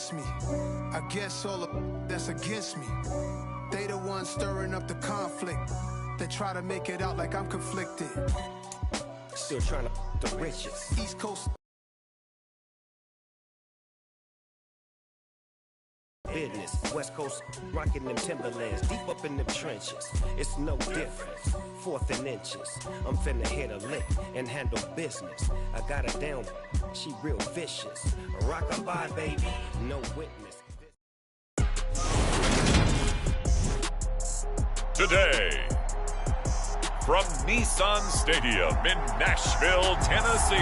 against me. I guess all the that's against me. They the ones stirring up the conflict. They try to make it out like I'm conflicted. Still trying to the riches. East Coast business. West Coast rocking them Timberlands, deep up in them trenches. It's no difference. 4th and inches. I'm finna hit a lick and handle business. I got her down. She real vicious. Rock-a-bye, baby. No witness. Today, from Nissan Stadium in Nashville, Tennessee,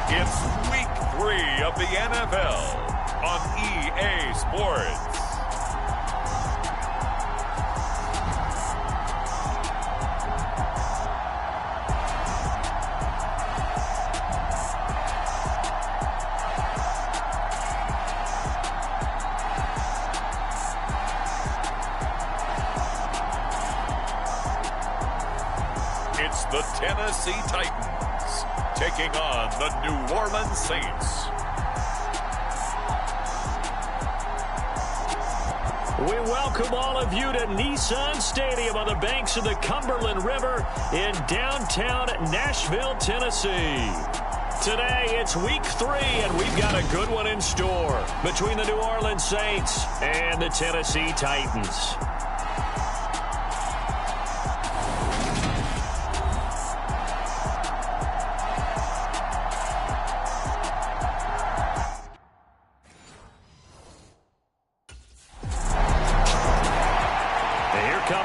it's Week 3 of the NFL on EA Sports. It's the Tennessee Titans taking on the New Orleans Saints. We welcome all of you to Nissan Stadium on the banks of the Cumberland River in downtown Nashville, Tennessee. Today, it's Week 3, and we've got a good one in store between the New Orleans Saints and the Tennessee Titans.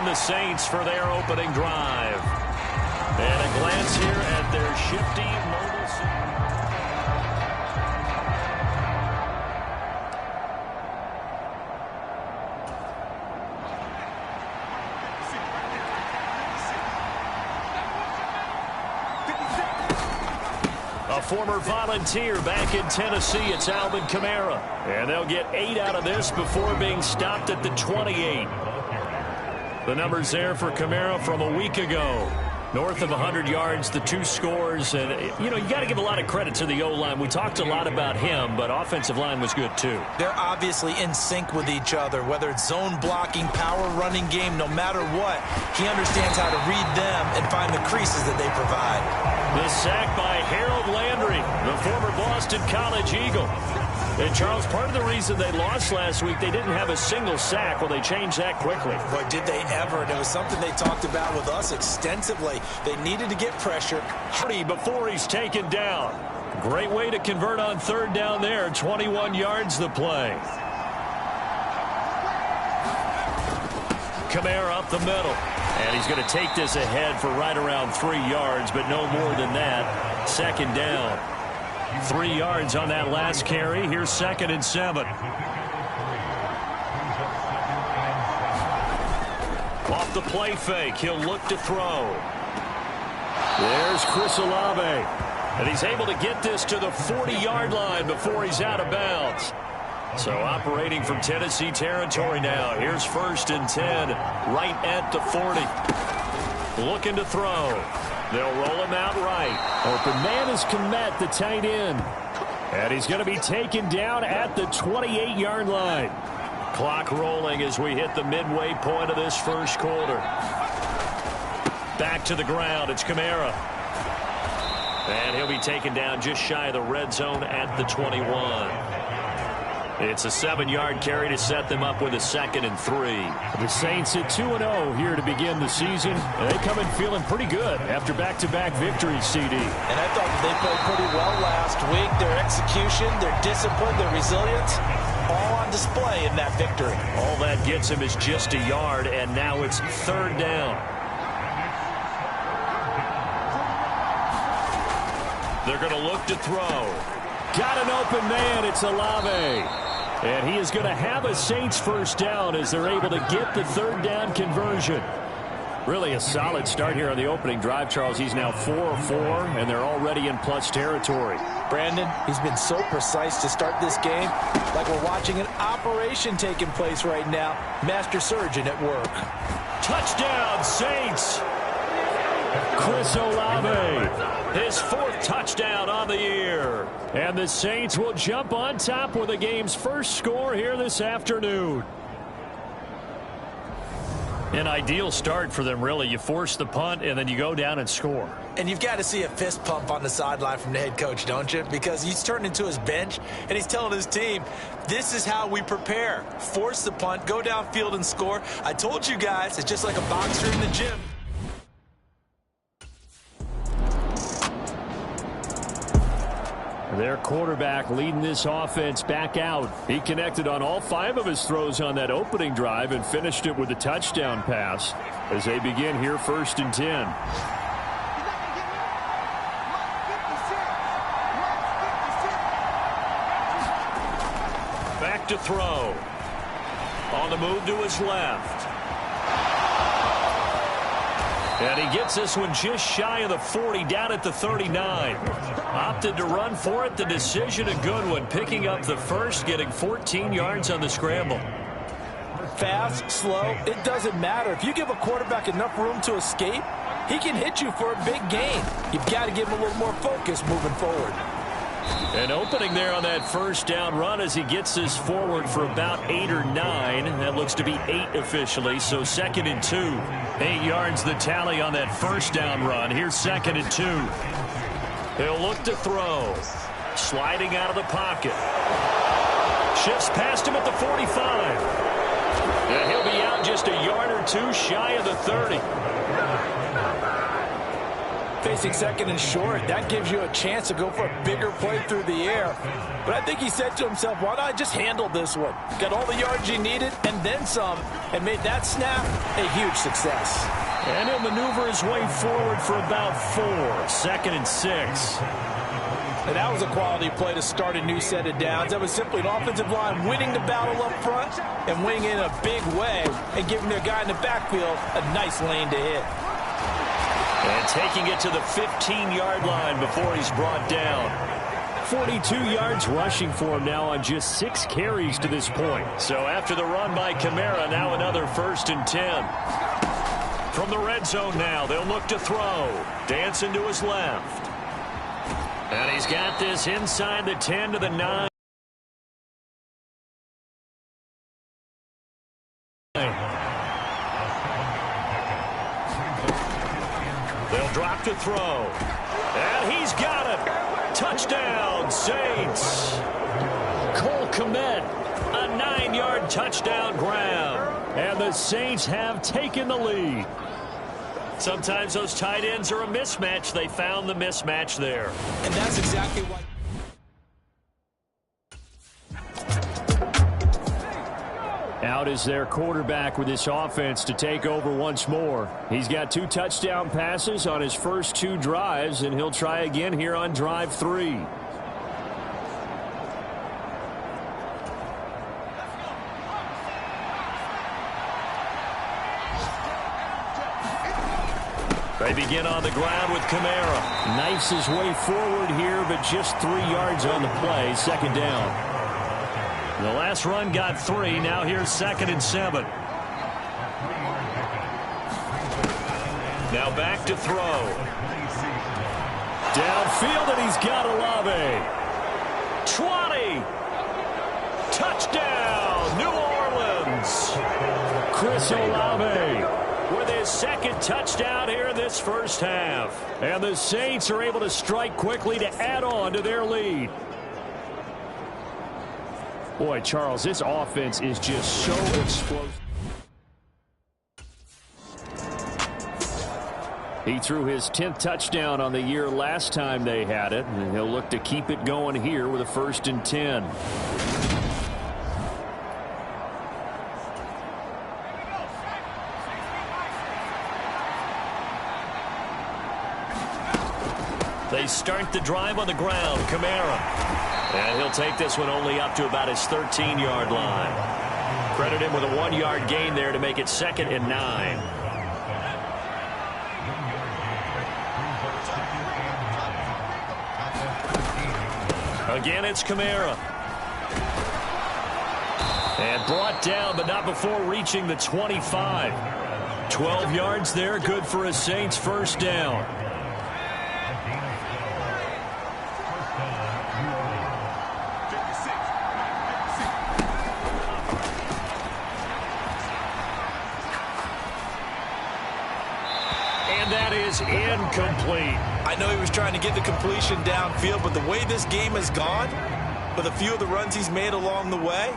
The Saints for their opening drive. And a glance here at their shifty mobile A former Volunteer back in Tennessee, it's Alvin Kamara. And they'll get 8 out of this before being stopped at the 28. The numbers there for Kamara from a week ago. North of 100 yards, the 2 scores. And, you know, you got to give a lot of credit to the O-line. We talked a lot about him, but offensive line was good, too. They're obviously in sync with each other, whether it's zone blocking, power running game, no matter what. He understands how to read them and find the creases that they provide. The sack by Harold Landry, the former Boston College Eagle. And, Charles, part of the reason they lost last week, they didn't have a single sack. Well, they changed that quickly. Boy, did they ever. And it was something they talked about with us extensively. They needed to get pressure. Before he's taken down. Great way to convert on 3rd down there. 21 yards the play. Kamara up the middle. And he's going to take this ahead for right around 3 yards, but no more than that. 2nd down. 3 yards on that last carry. Here's 2nd and 7. Off the play fake. He'll look to throw. There's Chris Olave. And he's able to get this to the 40-yard line before he's out of bounds. So operating from Tennessee territory now. Here's 1st and 10. Right at the 40. Looking to throw. They'll roll him out right. Open man is Kmet, the tight end. And he's going to be taken down at the 28-yard line. Clock rolling as we hit the midway point of this first quarter. Back to the ground. It's Kamara. And he'll be taken down just shy of the red zone at the 21. It's a 7-yard carry to set them up with a 2nd and 3. The Saints at 2-0 here to begin the season. And they come in feeling pretty good after back-to-back victories, CD. And I thought they played pretty well last week. Their execution, their discipline, their resilience, all on display in that victory. All that gets him is just a yard, and now it's 3rd down. They're going to look to throw. Got an open man. It's Olave. And he is going to have a Saints 1st down as they're able to get the 3rd down conversion. Really a solid start here on the opening drive, Charles. He's now 4 of 4, and they're already in plus territory. Brandon, he's been so precise to start this game, like we're watching an operation taking place right now. Master surgeon at work. Touchdown, Saints. Chris Olave, his 4th touchdown on the year. And the Saints will jump on top with the game's first score here this afternoon. An ideal start for them, really. You force the punt, and then you go down and score. And you've got to see a fist pump on the sideline from the head coach, don't you? Because he's turned into his bench, and he's telling his team, this is how we prepare. Force the punt, go downfield and score. I told you guys, it's just like a boxer in the gym. Their quarterback leading this offense back out. He connected on all 5 of his throws on that opening drive and finished it with a touchdown pass as they begin here 1st and 10. Back to throw. On the move to his left. And he gets this one just shy of the 40, down at the 39. Opted to run for it. The decision a good one. Picking up the first, getting 14 yards on the scramble. Fast, slow, it doesn't matter. If you give a quarterback enough room to escape, he can hit you for a big gain. You've got to give him a little more focus moving forward. An opening there on that first down run as he gets this forward for about 8 or 9. That looks to be 8 officially, so 2nd and 2. 8 yards the tally on that first down run. Here's 2nd and 2. He'll look to throw. Sliding out of the pocket. Shifts past him at the 45. And he'll be out just a yard or 2 shy of the 30. Facing 2nd and short, that gives you a chance to go for a bigger play through the air. But I think he said to himself, why not just handle this one? Got all the yards you needed and then some, and made that snap a huge success. And he'll maneuver his way forward for about 4. 2nd and 6. And that was a quality play to start a new set of downs. That was simply an offensive line winning the battle up front and winning in a big way and giving their guy in the backfield a nice lane to hit. And taking it to the 15-yard line before he's brought down. 42 yards rushing for him now on just 6 carries to this point. So after the run by Kamara, now another 1st and 10. From the red zone now, they'll look to throw. Dancing to his left. And he's got this inside the 10 to the 9. They'll drop to throw. And he's got it. Touchdown, Saints. Cole Kmet, a 9-yard touchdown grab. And the Saints have taken the lead. Sometimes those tight ends are a mismatch. They found the mismatch there. And that's exactly what... Out is their quarterback with this offense to take over once more. He's got 2 touchdown passes on his first 2 drives, and he'll try again here on drive 3. They begin on the ground with Kamara. Knifes his way forward here, but just 3 yards on the play. 2nd down. The last run got 3. Now here's 2nd and 7. Now back to throw. Downfield, and he's got Olave. 20. Touchdown, New Orleans. Chris Olave with his 2nd touchdown here in this first half. And the Saints are able to strike quickly to add on to their lead. Boy, Charles, this offense is just so explosive. He threw his 10th touchdown on the year last time they had it, and he'll look to keep it going here with a 1st and 10. They start the drive on the ground. Kamara. And he'll take this one only up to about his 13-yard line. Credit him with a 1-yard gain there to make it 2nd and 9. Again, it's Kamara. And brought down, but not before reaching the 25. 12 yards there, good for a Saints first down. And that is incomplete. I know he was trying to get the completion downfield, but the way this game has gone, with a few of the runs he's made along the way,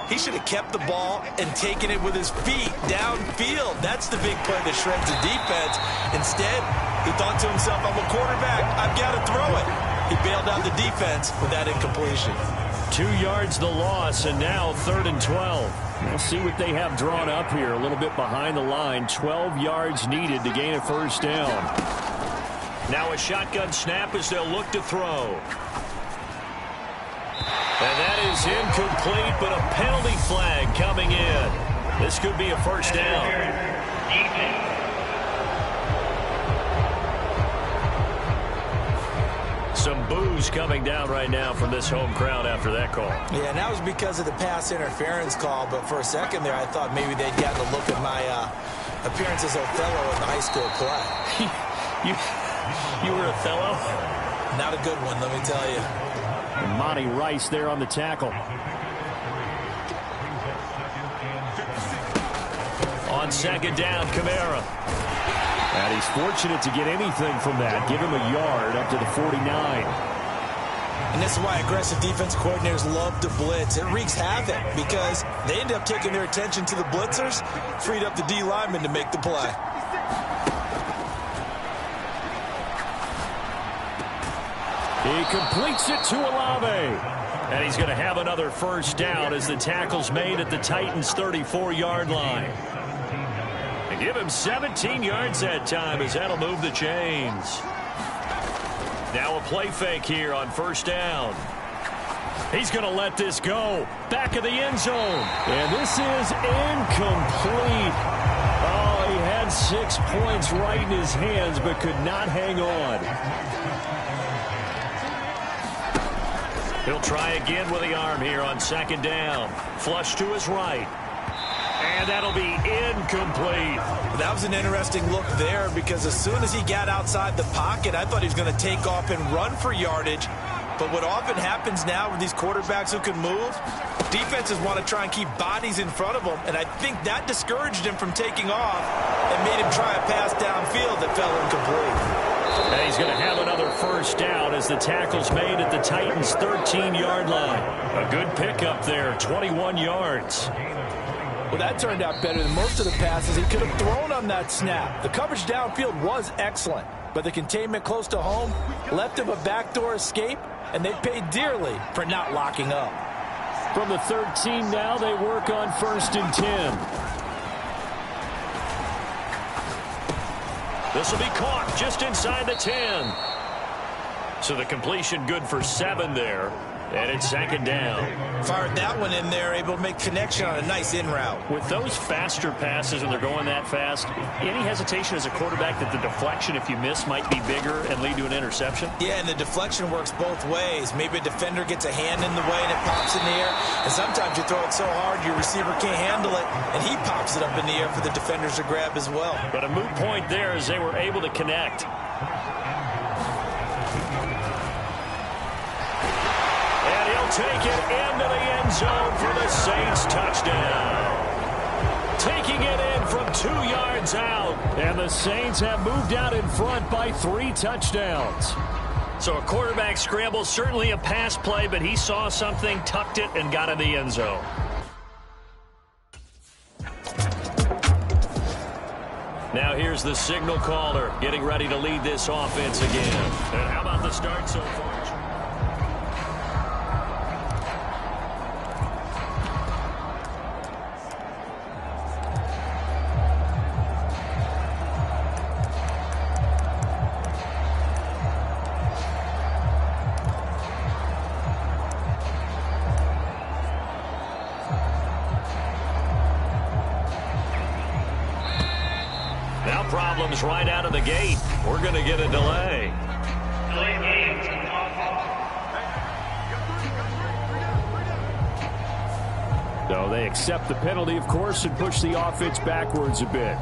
he should have kept the ball and taken it with his feet downfield. That's the big play that shreds the defense. Instead, he thought to himself, I'm a quarterback, I've got to throw it. He bailed out the defense with that incompletion. 2 yards the loss, and now 3rd and 12. We'll see what they have drawn up here. A little bit behind the line. 12 yards needed to gain a first down. Now a shotgun snap as they'll look to throw. And that is incomplete, but a penalty flag coming in. This could be a first down. Some boos coming down right now from this home crowd after that call. Yeah, and that was because of the pass interference call, but for a second there I thought maybe they'd gotten a look at my appearance as Othello in the high school play. You were Othello? Not a good one, let me tell you. And Monty Rice there on the tackle. On second down, Kamara. And he's fortunate to get anything from that. Give him a yard up to the 49. And this is why aggressive defense coordinators love to blitz. It wreaks havoc because they end up taking their attention to the blitzers, freed up the D lineman to make the play. He completes it to Olave. And he's going to have another first down as the tackle's made at the Titans' 34-yard line. They give him 17 yards that time as that'll move the chains. Now a play fake here on first down. He's going to let this go. Back of the end zone. And this is incomplete. Oh, he had 6 points right in his hands but could not hang on. He'll try again with the arm here on second down. Flush to his right. And that'll be incomplete. That was an interesting look there because as soon as he got outside the pocket, I thought he was going to take off and run for yardage. But what often happens now with these quarterbacks who can move, defenses want to try and keep bodies in front of them. And I think that discouraged him from taking off and made him try a pass downfield that fell incomplete. And he's going to have another first down as the tackle's made at the Titans' 13-yard line. A good pickup there, 21 yards. Well, that turned out better than most of the passes he could have thrown on that snap. The coverage downfield was excellent, but the containment close to home left him a backdoor escape, and they paid dearly for not locking up. From the 13 now, they work on 1st and 10. This will be caught just inside the 10. So the completion good for 7 there. And it's second down. Fired that one in there, able to make connection on a nice in route. With those faster passes and they're going that fast, any hesitation as a quarterback that the deflection, if you miss, might be bigger and lead to an interception? Yeah, and the deflection works both ways. Maybe a defender gets a hand in the way and it pops in the air. And sometimes you throw it so hard your receiver can't handle it, and he pops it up in the air for the defenders to grab as well. But a moot point there as they were able to connect. Take it into the end zone for the Saints touchdown. Taking it in from 2 yards out. And the Saints have moved out in front by 3 touchdowns. So a quarterback scramble, certainly a pass play, but he saw something, tucked it, and got in the end zone. Now here's the signal caller getting ready to lead this offense again. And how about the start so far? Problems right out of the gate. We're going to get a delay. So they accept the penalty, of course, and push the offense backwards a bit.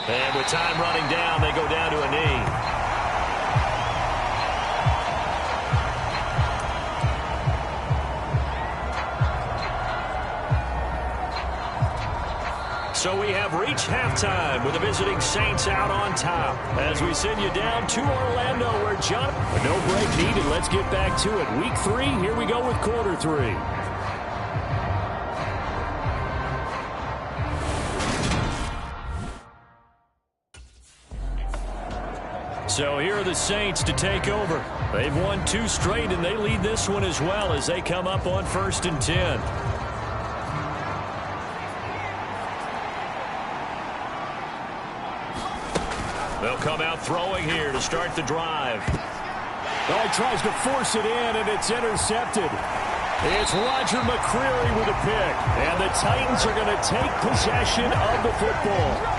And with time running down, they go down to a knee. So we have reached halftime with the visiting Saints out on top. As we send you down to Orlando where John... No break needed. Let's get back to it. Week 3, here we go with quarter 3. So here are the Saints to take over. They've won 2 straight, and they lead this one as well as they come up on 1st and 10. They'll come out throwing here to start the drive. Oh, he tries to force it in, and it's intercepted. It's Roger McCreary with a pick. And the Titans are going to take possession of the football.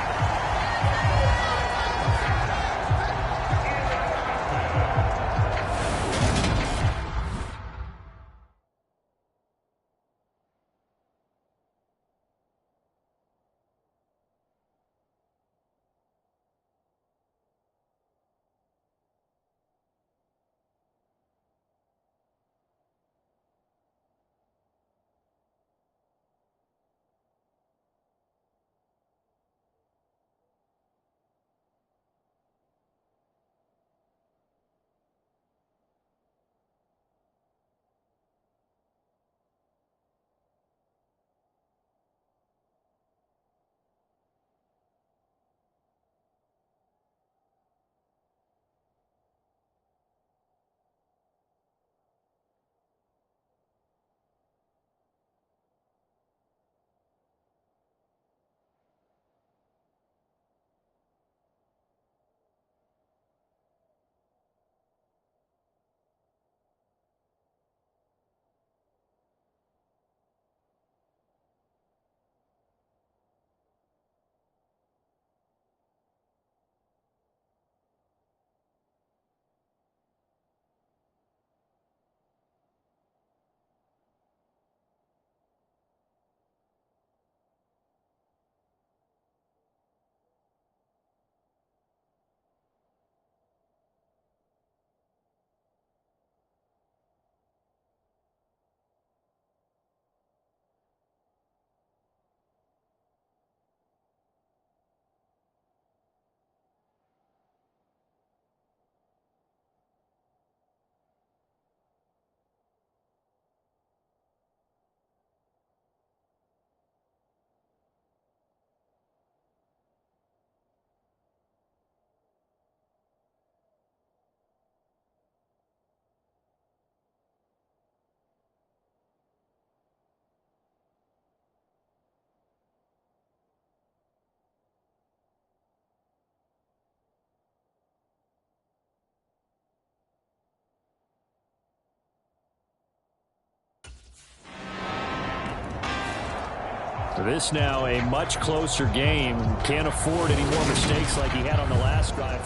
This now a much closer game. Can't afford any more mistakes like he had on the last drive.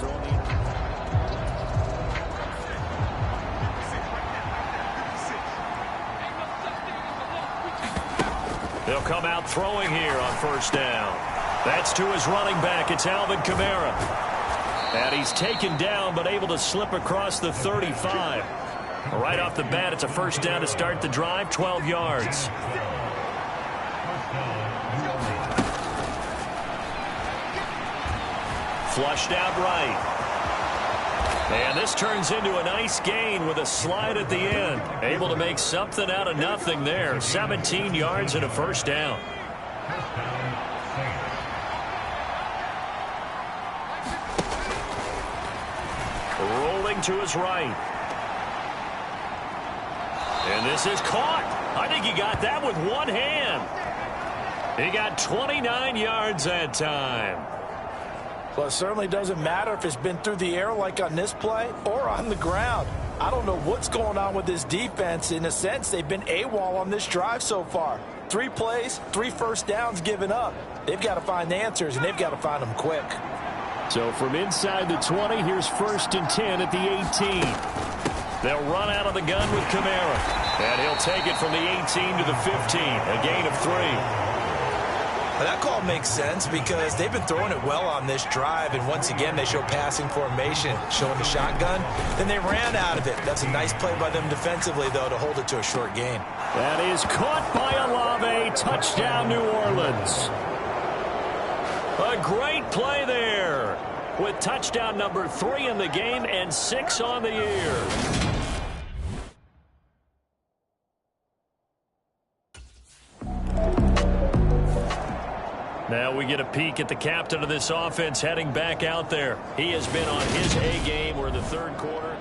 They'll come out throwing here on 1st down. That's to his running back. It's Alvin Kamara. And he's taken down but able to slip across the 35. Right off the bat, it's a 1st down to start the drive, 12 yards. Flushed out right. And this turns into a nice gain with a slide at the end. Able to make something out of nothing there. 17 yards and a 1st down. Rolling to his right. And this is caught. I think he got that with one hand. He got 29 yards that time. Well, it certainly doesn't matter if it's been through the air like on this play or on the ground. I don't know what's going on with this defense. In a sense, they've been AWOL on this drive so far. 3 plays, 3 1st downs given up. They've got to find answers, and they've got to find them quick. So from inside the 20, here's 1st and 10 at the 18. They'll run out of the gun with Kamara. And he'll take it from the 18 to the 15, a gain of 3. That call makes sense because they've been throwing it well on this drive, and once again they show passing formation, showing the shotgun. Then they ran out of it. That's a nice play by them defensively, though, to hold it to a short gain. That is caught by Olave. Touchdown, New Orleans. A great play there with touchdown number 3 in the game and 6 on the year. Now we get a peek at the captain of this offense heading back out there. He has been on his A game. We're in the third quarter.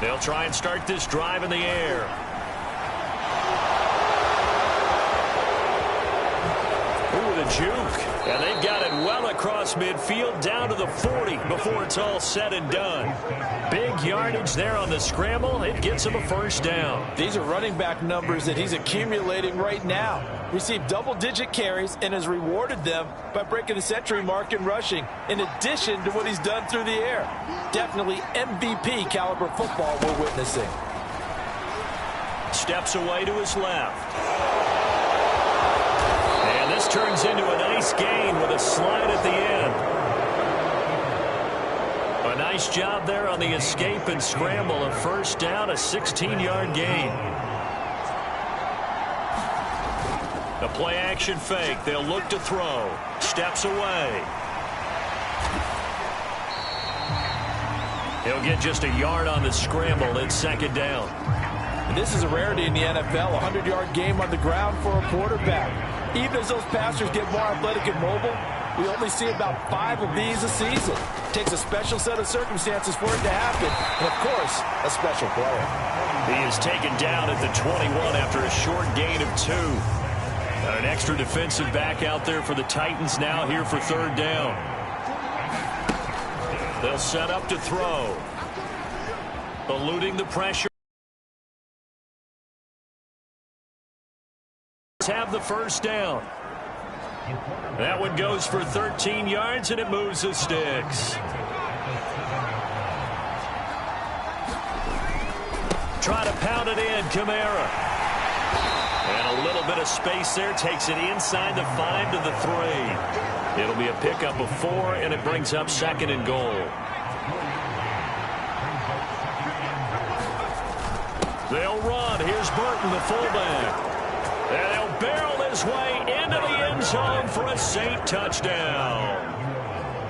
They'll try and start this drive in the air. Ooh, the juke. And they've got it well across midfield down to the 40 before it's all said and done. Big yardage there on the scramble. It gets him a first down. These are running back numbers that he's accumulating right now. Received double-digit carries and has rewarded them by breaking the century mark in rushing, in addition to what he's done through the air. Definitely MVP caliber football we're witnessing. Steps away to his left. And this turns into a nice gain with a slide at the end. A nice job there on the escape and scramble. A first down, a 16-yard gain. The play-action fake. They'll look to throw. Steps away. He'll get just a yard on the scramble. It's second down. And this is a rarity in the NFL, a 100-yard game on the ground for a quarterback. Even as those passers get more athletic and mobile, we only see about 5 of these a season. It takes a special set of circumstances for it to happen, and, of course, a special player. He is taken down at the 21 after a short gain of 2. An extra defensive back out there for the Titans now here for third down. They'll set up to throw. Eluding the pressure. Have the first down. That one goes for 13 yards, and it moves the sticks. Try to pound it in, Kamara. And a little bit of space there, takes it inside the 5 to the 3. It'll be a pickup of 4, and it brings up second and goal. They'll run. Here's Burton, the fullback. And he'll barrel his way into the end zone for a Saint touchdown.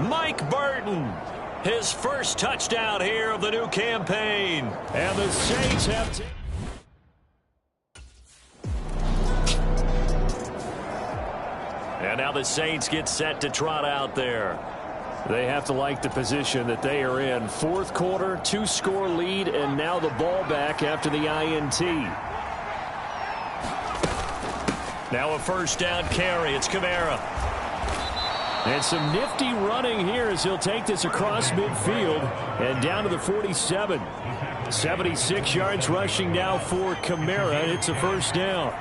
Mike Burton, his first touchdown here of the new campaign. And the Saints have... And now the Saints get set to trot out there. They have to like the position that they are in. Fourth quarter, 2-score lead, and now the ball back after the INT. Now a first down carry. It's Kamara. And some nifty running here as he'll take this across midfield and down to the 47. 76 yards rushing now for Kamara. It's a first down.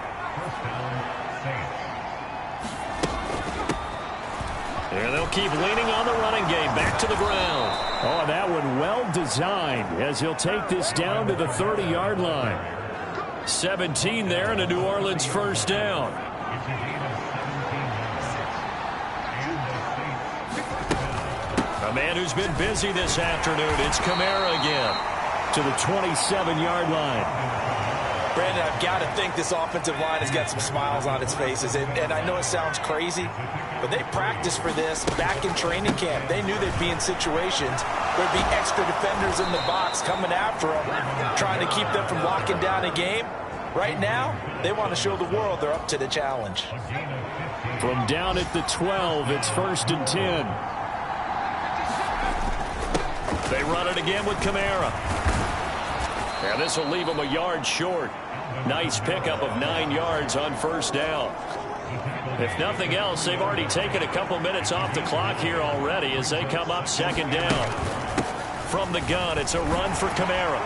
And they'll keep leaning on the running game. Back to the ground. Oh, that one well designed as he'll take this down to the 30-yard line. 17 there and a New Orleans first down. A man who's been busy this afternoon. It's Kamara again to the 27-yard line. Brandon, I've got to think this offensive line has got some smiles on its faces. And I know it sounds crazy, but they practiced for this back in training camp. They knew they'd be in situations where there'd be extra defenders in the box coming after them, trying to keep them from locking down a game. Right now, they want to show the world they're up to the challenge. From down at the 12, it's first and 10. They run it again with Kamara. And this will leave them a yard short. Nice pickup of 9 yards on first down. If nothing else, they've already taken a couple minutes off the clock here already as they come up second down. From the gun, it's a run for Kamara.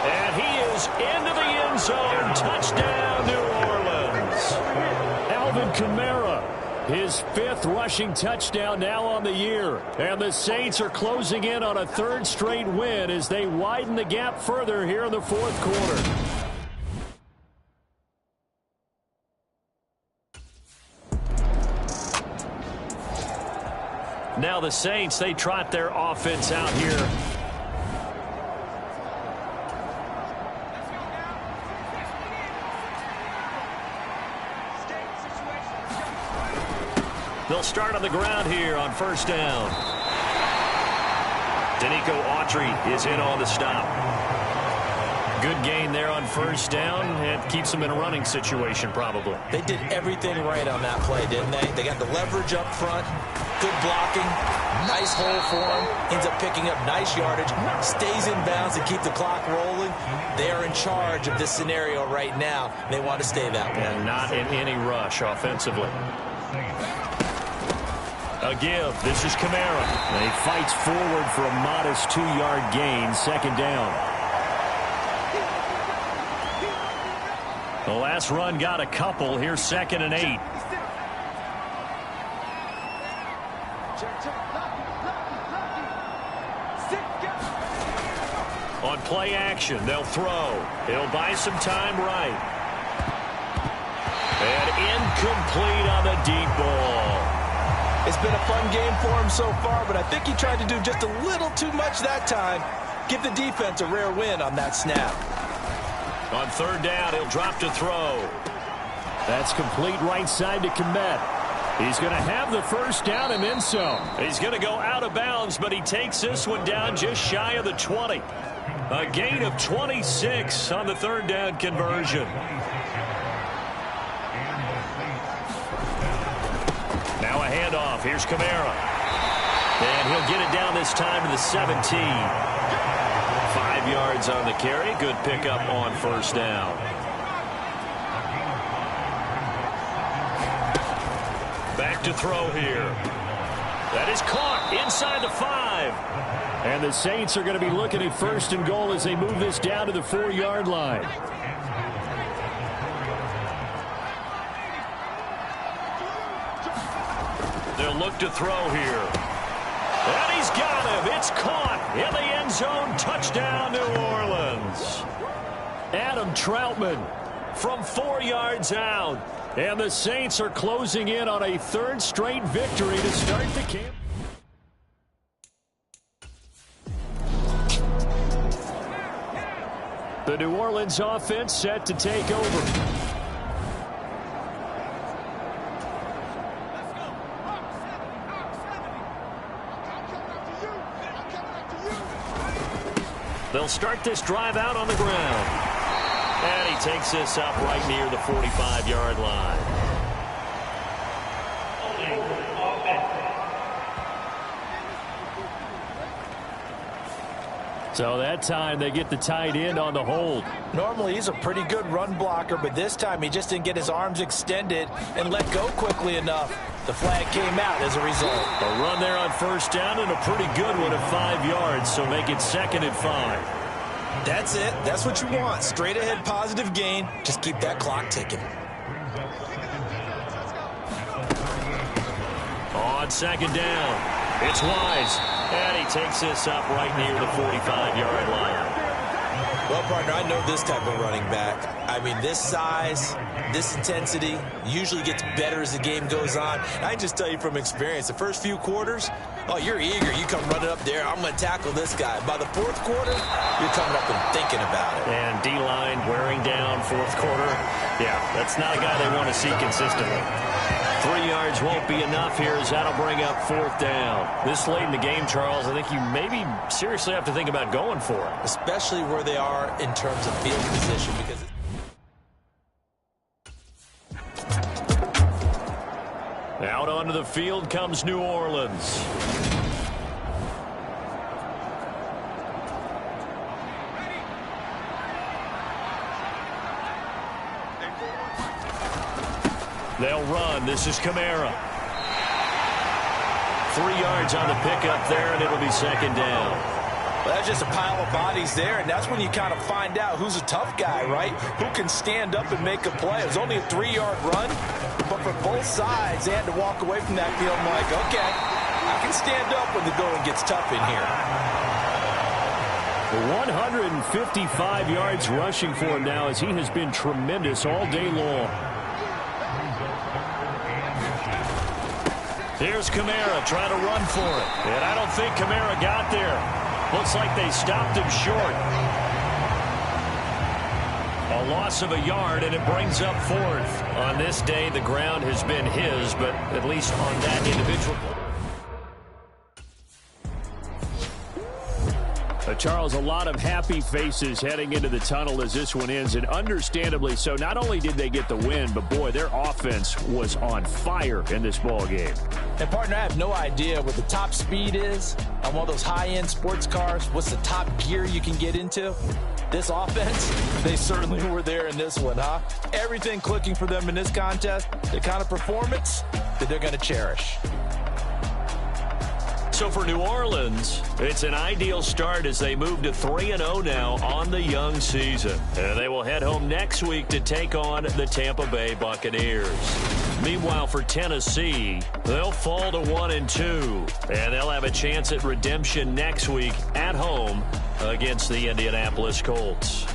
And he is into the end zone. Touchdown, New Orleans. Alvin Kamara His 5th rushing touchdown now on the year. And the Saints are closing in on a 3rd straight win as they widen the gap further here in the 4th quarter. Now the Saints, they trot their offense out here. They'll start on the ground here on 1st down. Danico Autry is in on the stop. Good gain there on 1st down. It keeps them in a running situation probably. They did everything right on that play, didn't they? They got the leverage up front, good blocking, nice hole for him, ends up picking up nice yardage, stays in bounds and keep the clock rolling. They are in charge of this scenario right now. They want to stay that way. And not in any rush offensively. A give. This is Kamara. And he fights forward for a modest 2-yard gain, 2nd down. The last run got a couple. Here's 2nd and 8. On play action, they'll throw. It'll buy some time right. And incomplete on the deep ball. It's been a fun game for him so far, but I think he tried to do just a little too much that time. Give the defense a rare win on that snap. On 3rd down, he'll drop to throw. That's complete right side to Komet. He's going to have the 1st down and then some. He's going to go out of bounds, but he takes this one down just shy of the 20. A gain of 26 on the 3rd down conversion. Now a handoff. Here's Kamara. And he'll get it down this time to the 17. 5 yards on the carry. Good pickup on 1st down. Back to throw here. That is caught inside the 5. And the Saints are going to be looking at 1st and goal as they move this down to the 4-yard line. They'll look to throw here. And he's got him. It's caught in the end zone. Touchdown, New Orleans. Adam Troutman from 4 yards out. And the Saints are closing in on a 3rd straight victory to start the camp. The New Orleans offense set to take over. They'll start this drive out on the ground. And he takes this up right near the 45-yard line. So that time they get the tight end on the hold. Normally he's a pretty good run blocker, but this time he just didn't get his arms extended and let go quickly enough. The flag came out as a result. A run there on 1st down and a pretty good one at 5 yards, so make it 2nd and 5. That's it. That's what you want. Straight ahead positive gain. Just keep that clock ticking. On 2nd down. It's Wise. And he takes this up right near the 45-yard line. Well, partner, I know this type of running back. I mean, this size, this intensity usually gets better as the game goes on. And I can just tell you from experience, the first few quarters, oh, you're eager. You come running up there. I'm going to tackle this guy. By the 4th quarter, you're coming up and thinking about it. And D-line wearing down 4th quarter. Yeah, that's not a guy they want to see consistently. 3 yards won't be enough here as that'll bring up 4th down. This late in the game, Charles, I think you maybe seriously have to think about going for it. Especially where they are in terms of field position, because out onto the field comes New Orleans. They'll run. This is Kamara. 3 yards on the pickup there, and it'll be 2nd down. Well, that's just a pile of bodies there, and that's when you kind of find out who's a tough guy, right? Who can stand up and make a play. It was only a 3-yard run, But for both sides, they had to walk away from that feeling like, okay, I can stand up when the going gets tough in here. 155 yards rushing for him now as he has been tremendous all day long. Here's Kamara trying to run for it. And I don't think Kamara got there. Looks like they stopped him short. A loss of a yard, and it brings up fourth. On this day, the ground has been his, but at least on that individual. Charles, a lot of happy faces heading into the tunnel as this one ends, and understandably so. Not only did they get the win, but boy, their offense was on fire in this ball game. And partner, I have no idea what the top speed is on one of those high-end sports cars. What's the top gear you can get into? This offense, they certainly were there in this one, huh? Everything clicking for them in this contest, the kind of performance that they're going to cherish. So for New Orleans, it's an ideal start as they move to 3-0 now on the young season. And they will head home next week to take on the Tampa Bay Buccaneers. Meanwhile, for Tennessee, they'll fall to 1-2. And they'll have a chance at redemption next week at home against the Indianapolis Colts.